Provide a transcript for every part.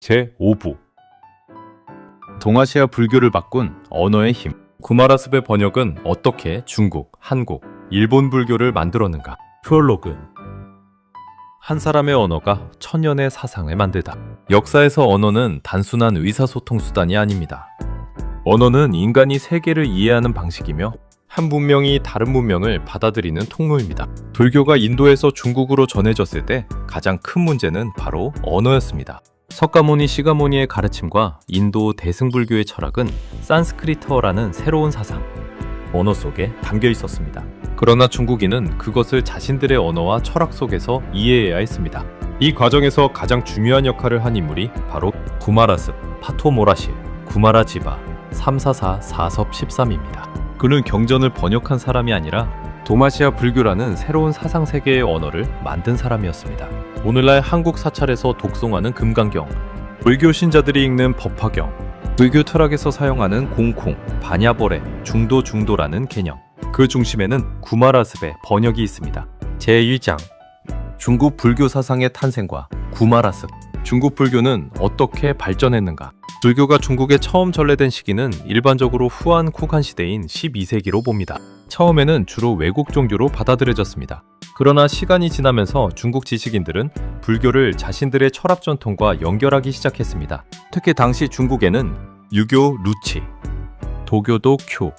제5부 동아시아 불교를 바꾼 언어의 힘. 구마라습의 번역은 어떻게 중국, 한국, 일본 불교를 만들었는가? 프롤로그. 한 사람의 언어가 천년의 사상을 만들다. 역사에서 언어는 단순한 의사소통 수단이 아닙니다. 언어는 인간이 세계를 이해하는 방식이며 한 문명이 다른 문명을 받아들이는 통로입니다. 불교가 인도에서 중국으로 전해졌을 때 가장 큰 문제는 바로 언어였습니다. 석가모니 시가모니의 가르침과 인도 대승불교의 철학은 산스크리트어라는 새로운 사상, 언어 속에 담겨 있었습니다. 그러나 중국인은 그것을 자신들의 언어와 철학 속에서 이해해야 했습니다. 이 과정에서 가장 중요한 역할을 한 인물이 바로 구마라습, 파토모라실, 구마라지바, 344 사섭 13입니다. 그는 경전을 번역한 사람이 아니라 동아시아 불교라는 새로운 사상세계의 언어를 만든 사람이었습니다. 오늘날 한국 사찰에서 독송하는 금강경, 불교 신자들이 읽는 법화경, 불교 철학에서 사용하는 공콩, 반야벌의 중도라는 개념, 그 중심에는 구마라습의 번역이 있습니다. 제1장 중국 불교 사상의 탄생과 구마라습. 중국 불교는 어떻게 발전했는가? 불교가 중국에 처음 전래된 시기는 일반적으로 후한 쿠한 시대인 12세기로 봅니다. 처음에는 주로 외국 종교로 받아들여졌습니다. 그러나 시간이 지나면서 중국 지식인들은 불교를 자신들의 철학 전통과 연결하기 시작했습니다. 특히 당시 중국에는 유교 루치, 도교도 쿄,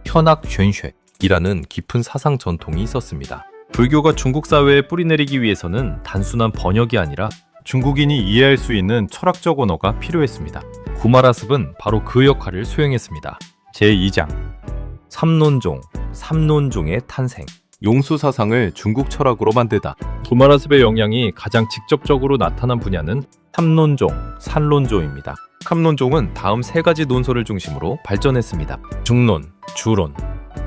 현학 쉔쉐이라는 깊은 사상 전통이 있었습니다. 불교가 중국 사회에 뿌리내리기 위해서는 단순한 번역이 아니라 중국인이 이해할 수 있는 철학적 언어가 필요했습니다. 구마라습은 바로 그 역할을 수행했습니다. 제2장 삼론종의 탄생. 용수 사상을 중국 철학으로 만들다. 구마라습의 영향이 가장 직접적으로 나타난 분야는 삼론종, 산론조입니다. 삼론종은 다음 세 가지 논설을 중심으로 발전했습니다. 중론, 주론,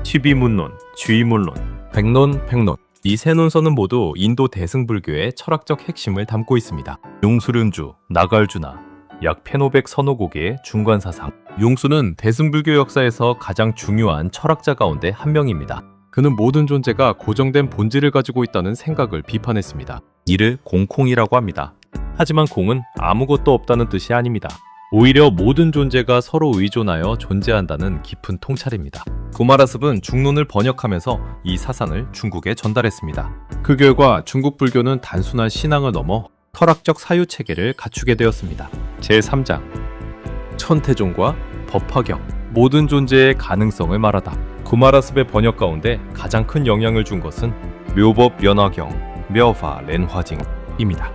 취비문론, 주의문론, 백론, 팽론. 이 세 논서는 모두 인도 대승불교의 철학적 핵심을 담고 있습니다. 용수륜주, 나갈주나, 약 1500 선호곡의 중관사상. 용수는 대승불교 역사에서 가장 중요한 철학자 가운데 한 명입니다. 그는 모든 존재가 고정된 본질을 가지고 있다는 생각을 비판했습니다. 이를 공콩이라고 합니다. 하지만 공은 아무것도 없다는 뜻이 아닙니다. 오히려 모든 존재가 서로 의존하여 존재한다는 깊은 통찰입니다. 구마라습은 중론을 번역하면서 이 사상을 중국에 전달했습니다. 그 결과 중국 불교는 단순한 신앙을 넘어 철학적 사유체계를 갖추게 되었습니다. 제3장 천태종과 법화경. 모든 존재의 가능성을 말하다. 구마라습의 번역 가운데 가장 큰 영향을 준 것은 묘법 연화경, 묘화 렌화징입니다.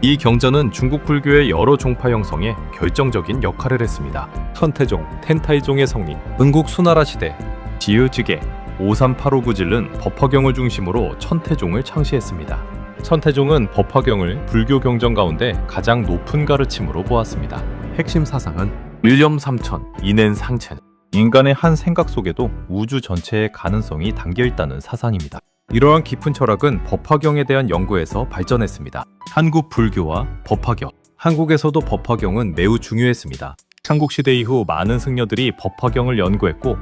이 경전은 중국 불교의 여러 종파 형성에 결정적인 역할을 했습니다. 천태종, 텐타이종의 성린, 응국 수나라 시대, 지유지계, 53859질은 법화경을 중심으로 천태종을 창시했습니다. 천태종은 법화경을 불교 경전 가운데 가장 높은 가르침으로 보았습니다. 핵심 사상은 일념 삼천, 인엔 상천. 인간의 한 생각 속에도 우주 전체의 가능성이 담겨있다는 사상입니다. 이러한 깊은 철학은 법화경에 대한 연구에서 발전했습니다. 한국 불교와 법화경. 한국에서도 법화경은 매우 중요했습니다. 삼국시대 이후 많은 승려들이 법화경을 연구했고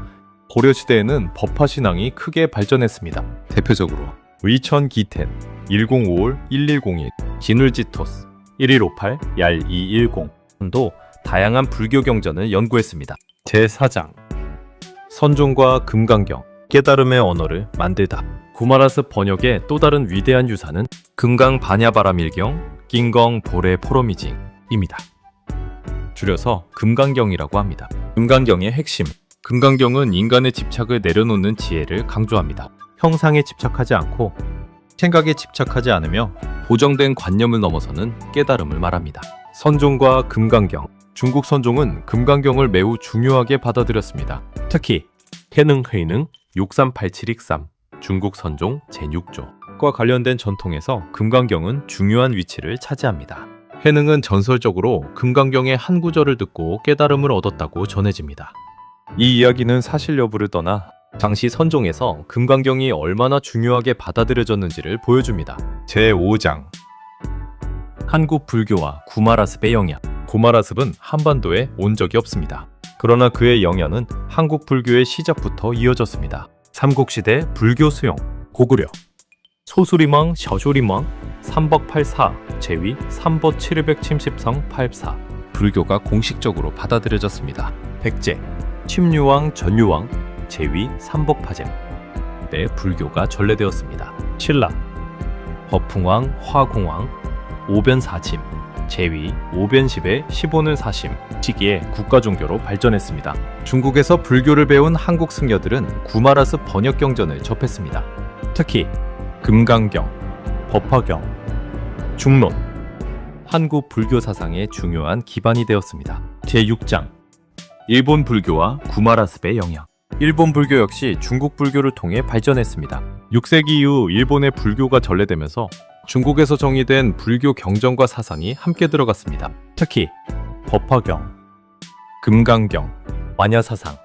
고려시대에는 법화신앙이 크게 발전했습니다. 대표적으로 위천기텐 1051, 1101, 진울지토스 1158, 얄210도 다양한 불교 경전을 연구했습니다. 제4장 선종과 금강경. 깨달음의 언어를 만들다. 구마라습 번역의 또 다른 위대한 유산은 금강 바냐바라밀경, 낑경 보레 포로미징입니다. 줄여서 금강경이라고 합니다. 금강경의 핵심. 금강경은 인간의 집착을 내려놓는 지혜를 강조합니다. 형상에 집착하지 않고 생각에 집착하지 않으며 고정된 관념을 넘어서는 깨달음을 말합니다. 선종과 금강경. 중국 선종은 금강경을 매우 중요하게 받아들였습니다. 특히 해능회능 6387익삼 중국 선종 제6조과 관련된 전통에서 금강경은 중요한 위치를 차지합니다. 해능은 전설적으로 금강경의 한 구절을 듣고 깨달음을 얻었다고 전해집니다. 이 이야기는 사실 여부를 떠나 당시 선종에서 금강경이 얼마나 중요하게 받아들여졌는지를 보여줍니다. 제5장 한국 불교와 구마라습의 영향. 구마라습은 한반도에 온 적이 없습니다. 그러나 그의 영향은 한국 불교의 시작부터 이어졌습니다. 삼국시대 불교 수용, 고구려, 소수리망, 셔주리망, 삼벅팔사, 제위, 삼보 700침십성 84. 불교가 공식적으로 받아들여졌습니다. 백제, 침유왕, 전유왕, 제위, 삼복파잼 때 불교가 전래되었습니다. 신라, 허풍왕, 화공왕, 오변사침, 제위, 오변십의 15는 사심 시기에 국가종교로 발전했습니다. 중국에서 불교를 배운 한국 승려들은 구마라스 번역경전을 접했습니다. 특히 금강경, 법화경, 중론, 한국 불교 사상의 중요한 기반이 되었습니다. 제6장 일본 불교와 구마라습의 영향. 일본 불교 역시 중국 불교를 통해 발전했습니다. 6세기 이후 일본의 불교가 전래되면서 중국에서 정의된 불교 경전과 사상이 함께 들어갔습니다. 특히 법화경, 금강경, 완야사상은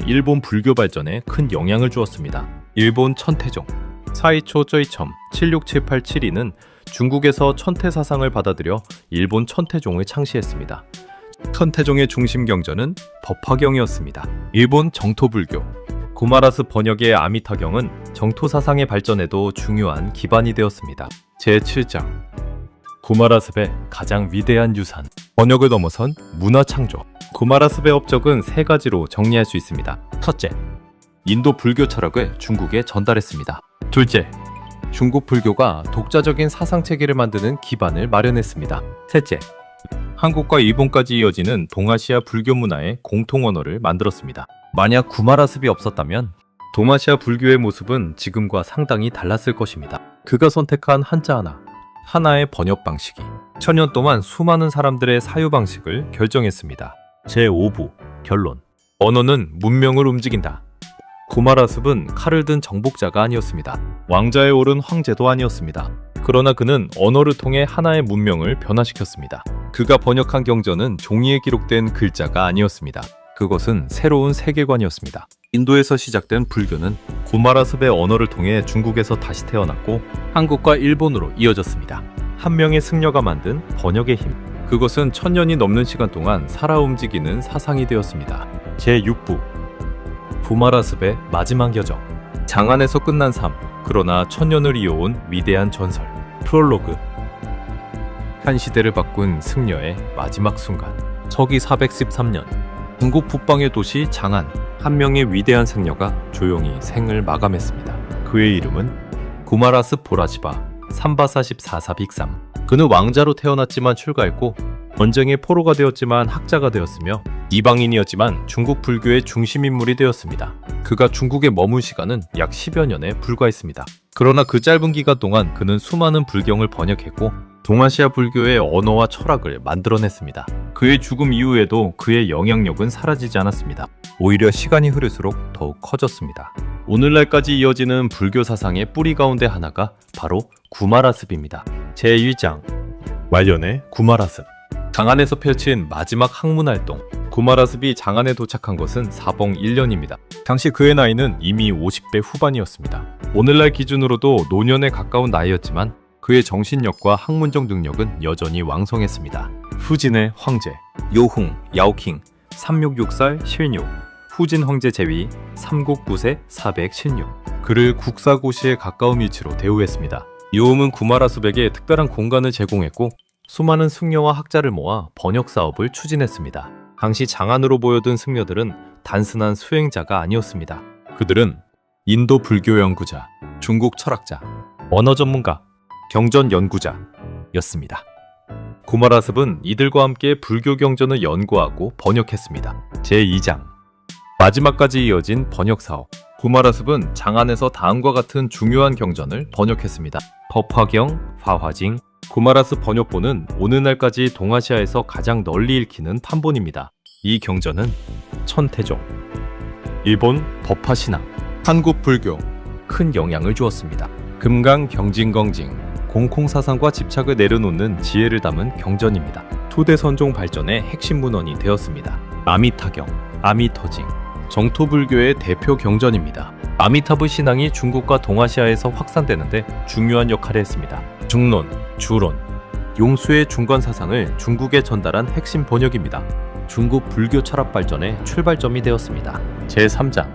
일본 불교 발전에 큰 영향을 주었습니다. 일본 천태종, 사이초 쩌이첨 76787이는 중국에서 천태 사상을 받아들여 일본 천태종을 창시했습니다. 천태종의 중심 경전은 법화경이었습니다. 일본 정토불교, 구마라스 번역의 아미타경은 정토 사상의 발전에도 중요한 기반이 되었습니다. 제7장 구마라습의 가장 위대한 유산. 번역을 넘어선 문화 창조. 구마라습의 업적은 세 가지로 정리할 수 있습니다. 첫째, 인도 불교 철학을 중국에 전달했습니다. 둘째, 중국 불교가 독자적인 사상 체계를 만드는 기반을 마련했습니다. 셋째, 한국과 일본까지 이어지는 동아시아 불교 문화의 공통 언어를 만들었습니다. 만약 구마라습이 없었다면 동아시아 불교의 모습은 지금과 상당히 달랐을 것입니다. 그가 선택한 한자 하나의 번역 방식이 천년 동안 수많은 사람들의 사유 방식을 결정했습니다. 제5부 결론. 언어는 문명을 움직인다. 구마라습은 칼을 든 정복자가 아니었습니다. 왕자에 오른 황제도 아니었습니다. 그러나 그는 언어를 통해 하나의 문명을 변화시켰습니다. 그가 번역한 경전은 종이에 기록된 글자가 아니었습니다. 그것은 새로운 세계관이었습니다. 인도에서 시작된 불교는 구마라습의 언어를 통해 중국에서 다시 태어났고 한국과 일본으로 이어졌습니다. 한 명의 승려가 만든 번역의 힘. 그것은 1000년이 넘는 시간 동안 살아 움직이는 사상이 되었습니다. 제6부 구마라습의 마지막 여정. 장안에서 끝난 삶, 그러나 1000년을 이어온 위대한 전설. 프롤로그. 한 시대를 바꾼 승려의 마지막 순간. 서기 413년 중국 북방의 도시 장안. 한 명의 위대한 승려가 조용히 생을 마감했습니다. 그의 이름은 구마라습 보라지바 삼바사십사사 빅삼. 그는 왕자로 태어났지만 출가했고 전쟁의 포로가 되었지만 학자가 되었으며 이방인이었지만 중국 불교의 중심인물이 되었습니다. 그가 중국에 머문 시간은 약 10여 년에 불과했습니다. 그러나 그 짧은 기간 동안 그는 수많은 불경을 번역했고 동아시아 불교의 언어와 철학을 만들어냈습니다. 그의 죽음 이후에도 그의 영향력은 사라지지 않았습니다. 오히려 시간이 흐를수록 더욱 커졌습니다. 오늘날까지 이어지는 불교 사상의 뿌리 가운데 하나가 바로 구마라습입니다. 제1장 말년의 구마라습. 장안에서 펼친 마지막 학문활동. 구마라습이 장안에 도착한 것은 사봉 1년입니다. 당시 그의 나이는 이미 50대 후반이었습니다. 오늘날 기준으로도 노년에 가까운 나이였지만 그의 정신력과 학문적 능력은 여전히 왕성했습니다. 후진의 황제, 요흥, 야오킹, 366살 실뇨, 후진 황제 제위, 삼국구세 416. 그를 국사고시에 가까운 위치로 대우했습니다. 요흥은 구마라습에게 특별한 공간을 제공했고 수많은 승려와 학자를 모아 번역 사업을 추진했습니다. 당시 장안으로 모여든 승려들은 단순한 수행자가 아니었습니다. 그들은 인도 불교 연구자, 중국 철학자, 언어 전문가, 경전 연구자였습니다. 구마라습은 이들과 함께 불교 경전을 연구하고 번역했습니다. 제2장 마지막까지 이어진 번역 사업. 구마라습은 장안에서 다음과 같은 중요한 경전을 번역했습니다. 법화경, 화화징. 구마라습 번역본은 오늘날까지 동아시아에서 가장 널리 읽히는 판본입니다. 이 경전은 천태종, 일본 법화신앙, 한국 불교 큰 영향을 주었습니다. 금강 경징경징, 공콩사상과 집착을 내려놓는 지혜를 담은 경전입니다. 초대선종 발전의 핵심 문헌이 되었습니다. 아미타경, 아미터징, 정토불교의 대표 경전입니다. 아미타브 신앙이 중국과 동아시아에서 확산되는데 중요한 역할을 했습니다. 중론, 주론, 용수의 중건 사상을 중국에 전달한 핵심 번역입니다. 중국 불교 철학 발전의 출발점이 되었습니다. 제3장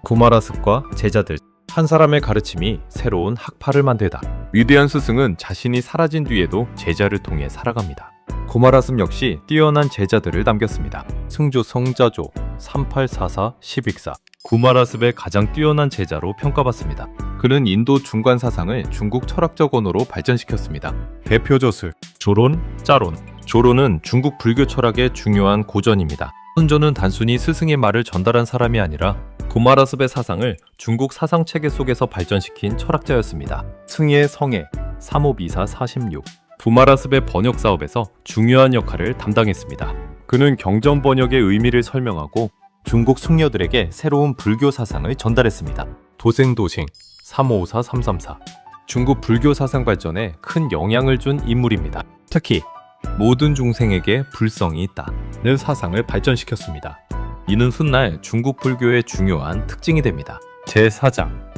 구마라습과 제자들. 한 사람의 가르침이 새로운 학파를 만들다. 위대한 스승은 자신이 사라진 뒤에도 제자를 통해 살아갑니다. 구마라습 역시 뛰어난 제자들을 남겼습니다. 승조 성자조 3844-11사 구마라습의 가장 뛰어난 제자로 평가받습니다. 그는 인도 중관 사상을 중국 철학적 언어로 발전시켰습니다. 대표 저술 조론, 짜론. 조론은 중국 불교 철학의 중요한 고전입니다. 선조는 단순히 스승의 말을 전달한 사람이 아니라 구마라습의 사상을 중국 사상 체계 속에서 발전시킨 철학자였습니다. 승의 성애 3524-46 구마라습의 번역 사업에서 중요한 역할을 담당했습니다. 그는 경전 번역의 의미를 설명하고 중국 승려들에게 새로운 불교 사상을 전달했습니다. 도생도싱 3554-334 중국 불교 사상 발전에 큰 영향을 준 인물입니다. 특히 모든 중생에게 불성이 있다는 사상을 발전시켰습니다. 이는 훗날 중국 불교의 중요한 특징이 됩니다. 제4장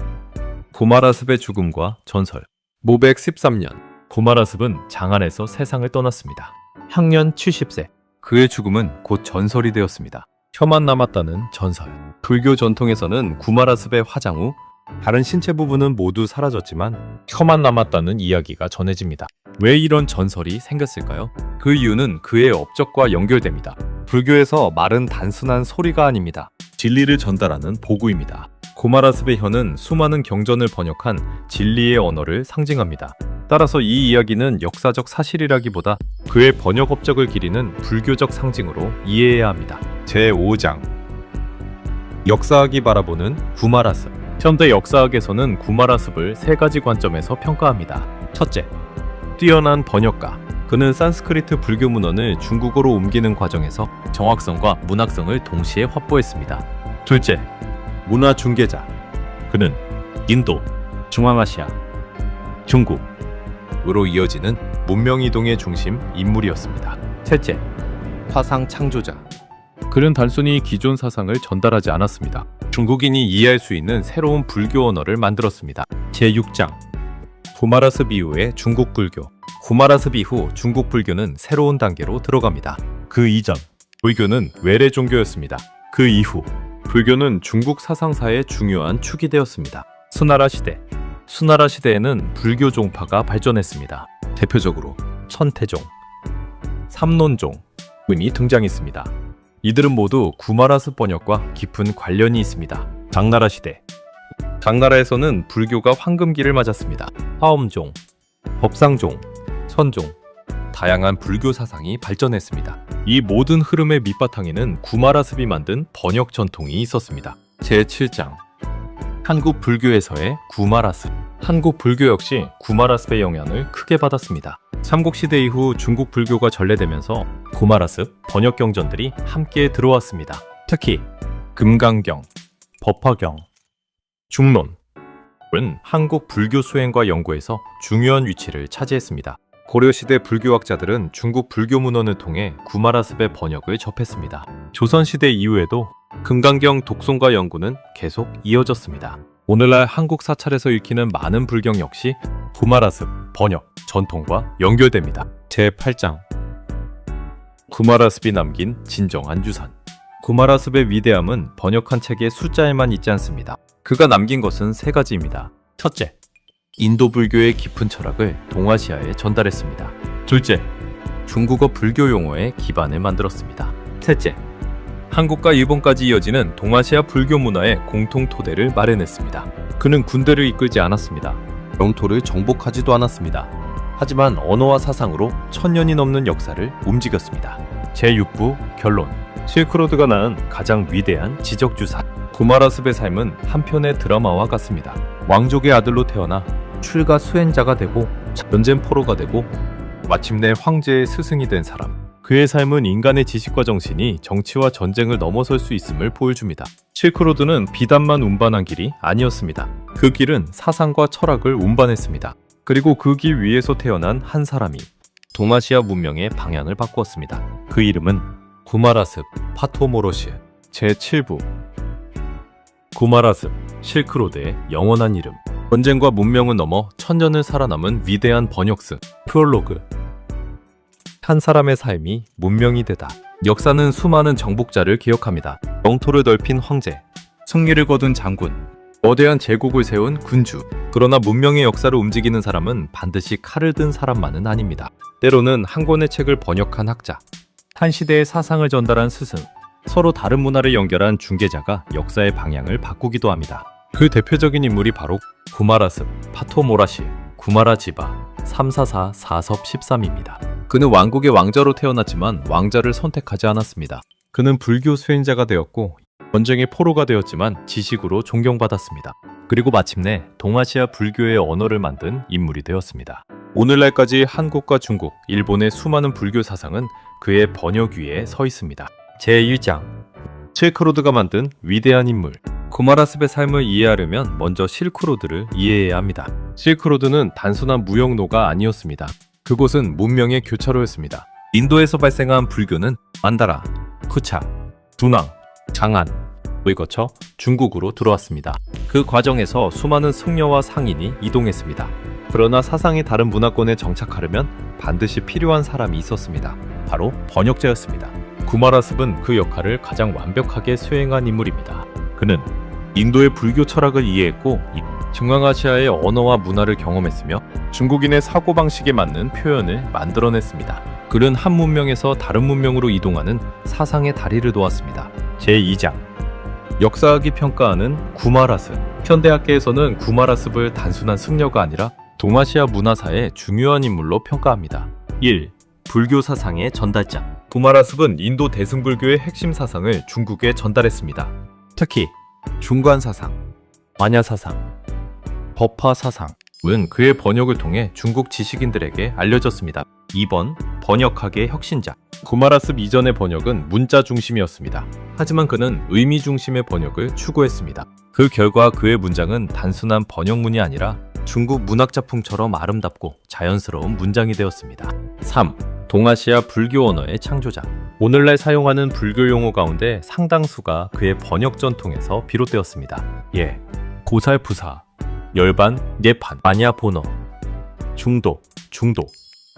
구마라습의 죽음과 전설. 모백 13년 구마라습은 장안에서 세상을 떠났습니다. 향년 70세. 그의 죽음은 곧 전설이 되었습니다. 혀만 남았다는 전설. 불교 전통에서는 구마라습의 화장 후 다른 신체 부분은 모두 사라졌지만 혀만 남았다는 이야기가 전해집니다. 왜 이런 전설이 생겼을까요? 그 이유는 그의 업적과 연결됩니다. 불교에서 말은 단순한 소리가 아닙니다. 진리를 전달하는 보구입니다. 구마라습의 혀는 수많은 경전을 번역한 진리의 언어를 상징합니다. 따라서 이 이야기는 역사적 사실이라기보다 그의 번역 업적을 기리는 불교적 상징으로 이해해야 합니다. 제5장 역사학이 바라보는 구마라습. 현대 역사학에서는 구마라습을 세 가지 관점에서 평가합니다. 첫째, 뛰어난 번역가. 그는 산스크리트 불교 문헌을 중국어로 옮기는 과정에서 정확성과 문학성을 동시에 확보했습니다. 둘째, 문화 중개자. 그는 인도, 중앙아시아, 중국으로 이어지는 문명 이동의 중심 인물이었습니다. 셋째, 화상 창조자. 그는 단순히 기존 사상을 전달하지 않았습니다. 중국인이 이해할 수 있는 새로운 불교 언어를 만들었습니다. 제6장 구마라습 이후의 중국 불교. 구마라습 이후 중국 불교는 새로운 단계로 들어갑니다. 그 이전 불교는 외래 종교였습니다. 그 이후 불교는 중국 사상사의 중요한 축이 되었습니다. 수나라 시대. 수나라 시대에는 불교 종파가 발전했습니다. 대표적으로 천태종, 삼론종이 등장했습니다. 이들은 모두 구마라습 번역과 깊은 관련이 있습니다. 당나라 시대. 당나라에서는 불교가 황금기를 맞았습니다. 화엄종, 법상종, 선종, 다양한 불교 사상이 발전했습니다. 이 모든 흐름의 밑바탕에는 구마라습이 만든 번역 전통이 있었습니다. 제7장 한국 불교에서의 구마라습. 한국 불교 역시 구마라습의 영향을 크게 받았습니다. 삼국시대 이후 중국 불교가 전래되면서 구마라습 번역 경전들이 함께 들어왔습니다. 특히 금강경, 법화경, 중론은 한국 불교 수행과 연구에서 중요한 위치를 차지했습니다. 고려시대 불교학자들은 중국 불교 문헌을 통해 구마라습의 번역을 접했습니다. 조선시대 이후에도 금강경 독송과 연구는 계속 이어졌습니다. 오늘날 한국 사찰에서 읽히는 많은 불경 역시 구마라습 번역 전통과 연결됩니다. 제8장 구마라습이 남긴 진정한 유산. 구마라습의 위대함은 번역한 책의 숫자에만 있지 않습니다. 그가 남긴 것은 세 가지입니다. 첫째, 인도 불교의 깊은 철학을 동아시아에 전달했습니다. 둘째, 중국어 불교 용어의 기반을 만들었습니다. 셋째, 한국과 일본까지 이어지는 동아시아 불교 문화의 공통 토대를 마련했습니다. 그는 군대를 이끌지 않았습니다. 영토를 정복하지도 않았습니다. 하지만 언어와 사상으로 1000년이 넘는 역사를 움직였습니다. 제6부 결론. 실크로드가 낳은 가장 위대한 지적주사. 구마라습의 삶은 한편의 드라마와 같습니다. 왕족의 아들로 태어나 출가 수행자가 되고 전쟁 포로가 되고 마침내 황제의 스승이 된 사람. 그의 삶은 인간의 지식과 정신이 정치와 전쟁을 넘어설 수 있음을 보여줍니다. 실크로드는 비단만 운반한 길이 아니었습니다. 그 길은 사상과 철학을 운반했습니다. 그리고 그 길 위에서 태어난 한 사람이 동아시아 문명의 방향을 바꾸었습니다. 그 이름은 구마라습 파토모로시. 제7부 구마라습, 실크로드의 영원한 이름. 전쟁과 문명을 넘어 1000년을 살아남은 위대한 번역스. 프롤로그. 한 사람의 삶이 문명이 되다. 역사는 수많은 정복자를 기억합니다. 영토를 넓힌 황제, 승리를 거둔 장군, 거대한 제국을 세운 군주. 그러나 문명의 역사를 움직이는 사람은 반드시 칼을 든 사람만은 아닙니다. 때로는 한 권의 책을 번역한 학자, 한 시대의 사상을 전달한 스승, 서로 다른 문화를 연결한 중개자가 역사의 방향을 바꾸기도 합니다. 그 대표적인 인물이 바로 구마라습, 파토모라시, 구마라지바, 344 사섭 13입니다. 그는 왕국의 왕자로 태어났지만 왕자를 선택하지 않았습니다. 그는 불교 수행자가 되었고 전쟁의 포로가 되었지만 지식으로 존경받았습니다. 그리고 마침내 동아시아 불교의 언어를 만든 인물이 되었습니다. 오늘날까지 한국과 중국, 일본의 수많은 불교 사상은 그의 번역 위에 서 있습니다. 제1장 실크로드가 만든 위대한 인물. 구마라습의 삶을 이해하려면 먼저 실크로드를 이해해야 합니다. 실크로드는 단순한 무역로가 아니었습니다. 그곳은 문명의 교차로였습니다. 인도에서 발생한 불교는 만다라, 쿠차, 두낭, 장안을 거쳐 중국으로 들어왔습니다. 그 과정에서 수많은 승려와 상인이 이동했습니다. 그러나 사상이 다른 문화권에 정착하려면 반드시 필요한 사람이 있었습니다. 바로 번역자였습니다. 구마라습은 그 역할을 가장 완벽하게 수행한 인물입니다. 그는 인도의 불교 철학을 이해했고 중앙아시아의 언어와 문화를 경험했으며 중국인의 사고방식에 맞는 표현을 만들어냈습니다. 그는 한 문명에서 다른 문명으로 이동하는 사상의 다리를 놓았습니다. 제2장 역사학이 평가하는 구마라습. 현대학계에서는 구마라습을 단순한 승려가 아니라 동아시아 문화사의 중요한 인물로 평가합니다. 1. 불교 사상의 전달자. 구마라습은 인도 대승불교의 핵심 사상을 중국에 전달했습니다. 특히 중관사상, 마냐사상, 법화사상은 그의 번역을 통해 중국 지식인들에게 알려졌습니다. 2번 번역학의 혁신자. 구마라습 이전의 번역은 문자 중심이었습니다. 하지만 그는 의미 중심의 번역을 추구했습니다. 그 결과 그의 문장은 단순한 번역문이 아니라 중국 문학작품처럼 아름답고 자연스러운 문장이 되었습니다. 3. 동아시아 불교 언어의 창조자. 오늘날 사용하는 불교 용어 가운데 상당수가 그의 번역 전통에서 비롯되었습니다. 예, 고살부사, 열반, 예판, 마냐보너, 중도,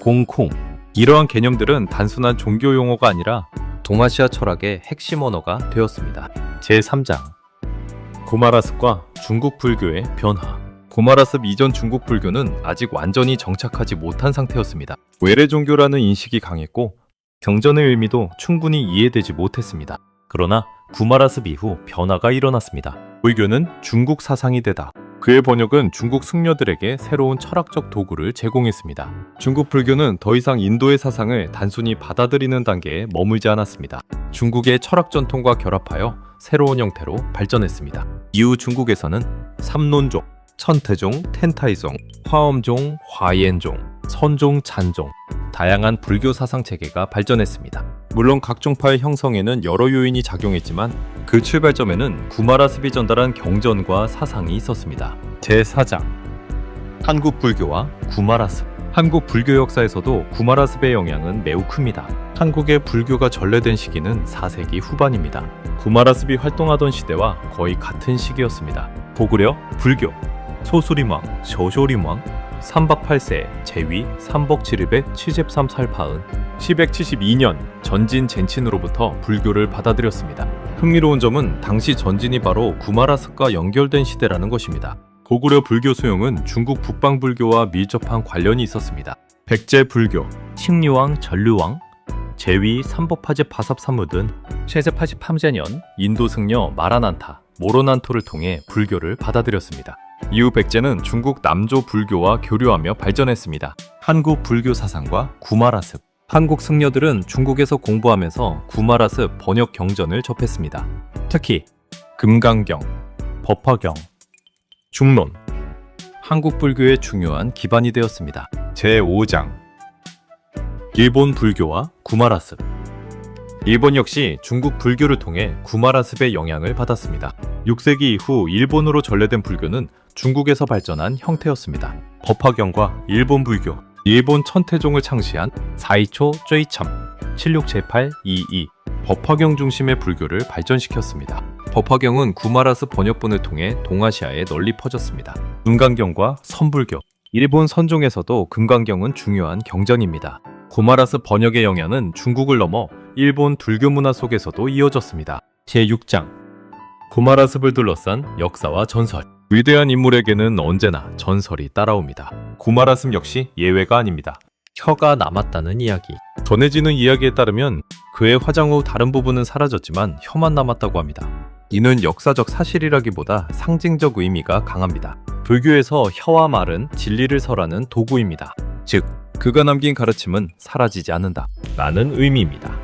공콩. 이러한 개념들은 단순한 종교 용어가 아니라 동아시아 철학의 핵심 언어가 되었습니다. 제3장 구마라습과 중국 불교의 변화. 구마라습 이전 중국 불교는 아직 완전히 정착하지 못한 상태였습니다. 외래 종교라는 인식이 강했고 경전의 의미도 충분히 이해되지 못했습니다. 그러나 구마라습 이후 변화가 일어났습니다. 불교는 중국 사상이 되다. 그의 번역은 중국 승려들에게 새로운 철학적 도구를 제공했습니다. 중국 불교는 더 이상 인도의 사상을 단순히 받아들이는 단계에 머물지 않았습니다. 중국의 철학 전통과 결합하여 새로운 형태로 발전했습니다. 이후 중국에서는 삼론종, 천태종, 텐타이종, 화엄종, 화옌종, 선종, 찬종, 다양한 불교 사상 체계가 발전했습니다. 물론 각 종파의 형성에는 여러 요인이 작용했지만 그 출발점에는 구마라습이 전달한 경전과 사상이 있었습니다. 제4장 한국 불교와 구마라습. 한국 불교 역사에서도 구마라습의 영향은 매우 큽니다. 한국의 불교가 전래된 시기는 4세기 후반입니다. 구마라습이 활동하던 시대와 거의 같은 시기였습니다. 고구려 불교 소수림왕, 쇼쇼림왕, 삼박8세 제위 삼복 7립의 73살파은 1172년 전진 젠친으로부터 불교를 받아들였습니다. 흥미로운 점은 당시 전진이 바로 구마라습과 연결된 시대라는 것입니다. 고구려 불교 수용은 중국 북방불교와 밀접한 관련이 있었습니다. 백제 불교, 식류왕, 전류왕, 제위 삼복파제 바삽사무 등 세세 83제년 인도 승려 마라난타, 모로난토를 통해 불교를 받아들였습니다. 이후 백제는 중국 남조 불교와 교류하며 발전했습니다. 한국 불교 사상과 구마라습. 한국 승려들은 중국에서 공부하면서 구마라습 번역 경전을 접했습니다. 특히 금강경, 법화경, 중론, 한국 불교의 중요한 기반이 되었습니다. 제5장 일본 불교와 구마라습. 일본 역시 중국 불교를 통해 구마라습의 영향을 받았습니다. 6세기 이후 일본으로 전래된 불교는 중국에서 발전한 형태였습니다. 법화경과 일본 불교, 일본 천태종을 창시한 사이초 쩌이참 767822 법화경 중심의 불교를 발전시켰습니다. 법화경은 구마라습 번역본을 통해 동아시아에 널리 퍼졌습니다. 금강경과 선불교. 일본 선종에서도 금강경은 중요한 경전입니다. 구마라습 번역의 영향은 중국을 넘어 일본 불교 문화 속에서도 이어졌습니다. 제6장 구마라습을 둘러싼 역사와 전설. 위대한 인물에게는 언제나 전설이 따라옵니다. 구마라습 역시 예외가 아닙니다. 혀가 남았다는 이야기. 전해지는 이야기에 따르면 그의 화장 후 다른 부분은 사라졌지만 혀만 남았다고 합니다. 이는 역사적 사실이라기보다 상징적 의미가 강합니다. 불교에서 혀와 말은 진리를 설하는 도구입니다. 즉, 그가 남긴 가르침은 사라지지 않는다 라는 의미입니다.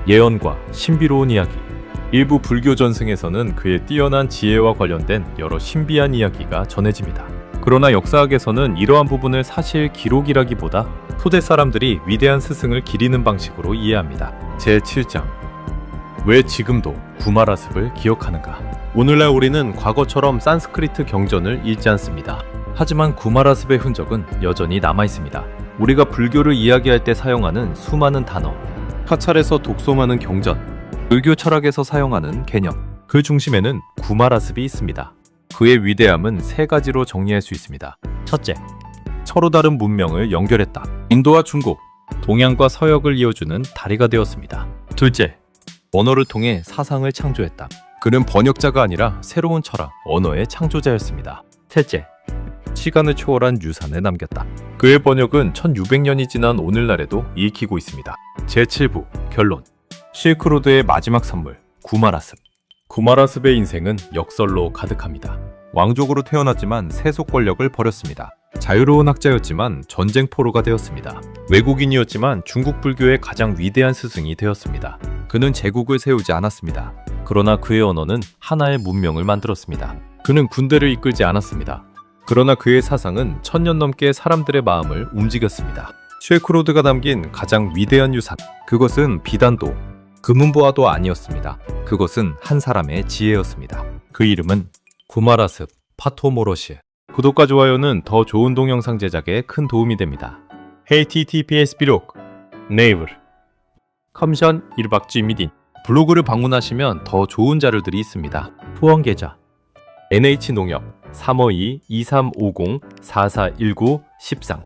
예언과 신비로운 이야기. 일부 불교 전승에서는 그의 뛰어난 지혜와 관련된 여러 신비한 이야기가 전해집니다. 그러나 역사학에서는 이러한 부분을 사실 기록이라기보다 토대 사람들이 위대한 스승을 기리는 방식으로 이해합니다. 제7장. 왜 지금도 구마라습을 기억하는가? 오늘날 우리는 과거처럼 산스크리트 경전을 읽지 않습니다. 하지만 구마라습의 흔적은 여전히 남아있습니다. 우리가 불교를 이야기할 때 사용하는 수많은 단어, 사찰에서 독송하는 경전, 불교 철학에서 사용하는 개념, 그 중심에는 구마라습이 있습니다. 그의 위대함은 세 가지로 정리할 수 있습니다. 첫째, 서로 다른 문명을 연결했다. 인도와 중국, 동양과 서역을 이어주는 다리가 되었습니다. 둘째, 언어를 통해 사상을 창조했다. 그는 번역자가 아니라 새로운 철학, 언어의 창조자였습니다. 셋째, 시간을 초월한 유산을 남겼다. 그의 번역은 1600년이 지난 오늘날에도 읽히고 있습니다. 제7부, 결론. 실크로드의 마지막 선물, 구마라습. 구마라습의 인생은 역설로 가득합니다. 왕족으로 태어났지만 세속 권력을 버렸습니다. 자유로운 학자였지만 전쟁 포로가 되었습니다. 외국인이었지만 중국 불교의 가장 위대한 스승이 되었습니다. 그는 제국을 세우지 않았습니다. 그러나 그의 언어는 하나의 문명을 만들었습니다. 그는 군대를 이끌지 않았습니다. 그러나 그의 사상은 1000년 넘게 사람들의 마음을 움직였습니다. 실크로드가 담긴 가장 위대한 유산, 그것은 비단도, 금은보화도 아니었습니다. 그것은 한 사람의 지혜였습니다. 그 이름은 구마라습 파토모로시. 구독과 좋아요는 더 좋은 동영상 제작에 큰 도움이 됩니다. https 비록 네이블 컴션 일박쥐 미딘. 블로그를 방문하시면 더 좋은 자료들이 있습니다. 후원 계좌 NH농협 352-2350-4419-13